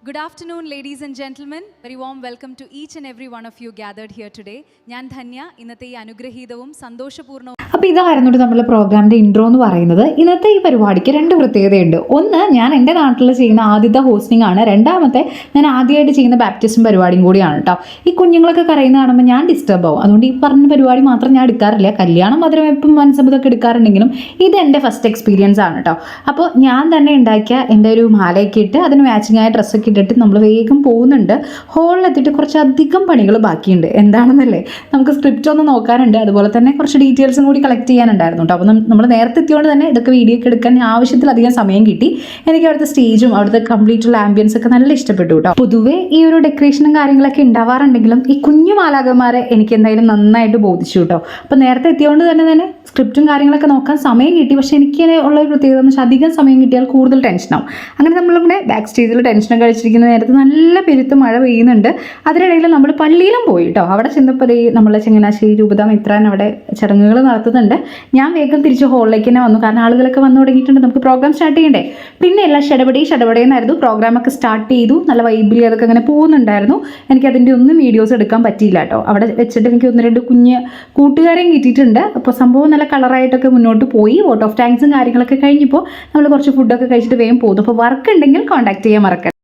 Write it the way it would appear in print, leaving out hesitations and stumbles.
Good afternoon, ladies and gentlemen. Very warm welcome to each and every one of you gathered here today. ഞാൻ ധന്യ ഇന്നത്തെ ഈ അനുഗ്രഹീതവും സന്തോഷപൂർണ്ണവും അപ്പോൾ ഇതായിരുന്നു നമ്മുടെ പ്രോഗ്രാമിൻ്റെ ഇൻട്രോ എന്ന് പറയുന്നത്. ഇന്നത്തെ ഈ പരിപാടിക്ക് രണ്ട് പ്രത്യേകതയുണ്ട്. ഒന്ന്, ഞാൻ എൻ്റെ നാട്ടിൽ ചെയ്യുന്ന ആദ്യത്തെ ഹോസ്റ്റിംഗ് ആണ്. രണ്ടാമത്തെ, ഞാൻ ആദ്യമായിട്ട് ചെയ്യുന്ന ബാപ്റ്റിസം പരിപാടിയും കൂടിയാണ് കേട്ടോ. ഈ കുഞ്ഞുങ്ങളൊക്കെ കരയുന്ന കാണുമ്പോൾ ഞാൻ ഡിസ്റ്റർബ് ആവും. അതുകൊണ്ട് ഈ പറഞ്ഞ പരിപാടി മാത്രം ഞാൻ എടുക്കാറില്ല. കല്യാണം മധുരവെപ്പും മനസ്സമ്മതമൊക്കെ എടുക്കാറുണ്ടെങ്കിലും ഇത് എൻ്റെ ഫസ്റ്റ് എക്സ്പീരിയൻസ് ആണ് കേട്ടോ. അപ്പോൾ ഞാൻ തന്നെ ഉണ്ടാക്കിയ എൻ്റെ ഒരു മാലയൊക്കെ ഇട്ട് അതിന് മാച്ചിങ് ആയ ഡ്രസ്സൊക്കെ ഇട്ടിട്ട് നമ്മൾ വേഗം പോകുന്നുണ്ട്. ഹോളിലെത്തിയിട്ട് കുറച്ചധികം പണികൾ ബാക്കിയുണ്ട്. എന്താണെന്നല്ലേ, നമുക്ക് സ്ക്രിപ്റ്റ് ഒന്ന് നോക്കാനുണ്ട്, അതുപോലെ തന്നെ കുറച്ച് ഡീറ്റെയിൽസും കൂടി കളക്ട് ചെയ്യാനുണ്ടായിരുന്നു കേട്ടോ. അപ്പോൾ നമ്മൾ നേരത്തെ എത്തിയോണ്ട് തന്നെ ഇതൊക്കെ വീഡിയോ ഒക്കെ എടുക്കാൻ ആവശ്യത്തിലധികം സമയം കിട്ടി. എനിക്ക് അവിടുത്തെ സ്റ്റേജും അവിടുത്തെ കംപ്ലീറ്റുള്ള ആംബിയൻസ് ഒക്കെ നല്ല ഇഷ്ടപ്പെട്ടു കേട്ടോ. പൊതുവേ ഈ ഒരു ഡെക്കറേഷനും കാര്യങ്ങളൊക്കെ ഉണ്ടാവാറുണ്ടെങ്കിലും ഈ കുഞ്ഞു മാലാഖമാരെ എനിക്ക് എന്തായാലും നന്നായിട്ട് ബോധിച്ചു കേട്ടോ. അപ്പോൾ നേരത്തെ എത്തിയോണ്ട് തന്നെ സ്ക്രിപ്റ്റും കാര്യങ്ങളൊക്കെ നോക്കാൻ സമയം കിട്ടി. പക്ഷേ എനിക്ക് ഉള്ള ഒരു പ്രത്യേകത എന്ന് വെച്ചാൽ അധികം സമയം കിട്ടിയാൽ കൂടുതൽ ടെൻഷനാവും. അങ്ങനെ നമ്മളിവിടെ ബാക്ക് സ്റ്റേജിൽ ടെൻഷനൊക്കെ കഴിച്ചിരിക്കുന്ന നേരത്ത് നല്ല പെരുത്ത് മഴ പെയ്യുന്നുണ്ട്. അതിനിടയിൽ നമ്മൾ പള്ളിയിലും പോയി കേട്ടോ. അവിടെ ചെന്നപ്പോൾ നമ്മളെ ചങ്ങനാശ്ശേരി രൂപത മെത്രാൻ അവിടെ ചടങ്ങുകൾ നടത്തുന്നുണ്ട്. ഞാൻ വേഗം തിരിച്ച് ഹോളിലേക്ക് തന്നെ വന്നു, കാരണം ആളുകളൊക്കെ വന്നു തുടങ്ങിയിട്ടുണ്ട്, നമുക്ക് പ്രോഗ്രാം സ്റ്റാർട്ട് ചെയ്യണ്ടേ. പിന്നെ എല്ലാം ഷടപടേന്നായിരുന്നു. പ്രോഗ്രാമൊക്കെ സ്റ്റാർട്ട് ചെയ്തു. നല്ല വൈബിലി അതൊക്കെ അങ്ങനെ പോകുന്നുണ്ടായിരുന്നു. എനിക്കതിൻ്റെ ഒന്നും വീഡിയോസ് എടുക്കാൻ പറ്റിയില്ല കേട്ടോ. അവിടെ വെച്ചിട്ട് എനിക്ക് 1-2 കുഞ്ഞ് കൂട്ടുകാരെയും കിട്ടിയിട്ടുണ്ട്. അപ്പോൾ സംഭവം നല്ല കളറായിട്ടൊക്കെ മുന്നോട്ട് പോയി. വോട്ട് ഓഫ് താങ്ക്സും കാര്യങ്ങളൊക്കെ കഴിഞ്ഞപ്പോൾ നമ്മൾ കുറച്ച് ഫുഡൊക്കെ കഴിച്ചിട്ട് വേഗം പോകുന്നു. അപ്പോൾ വർക്ക് ഉണ്ടെങ്കിൽ കോൺടാക്ട് ചെയ്യാൻ മറക്കരുത്.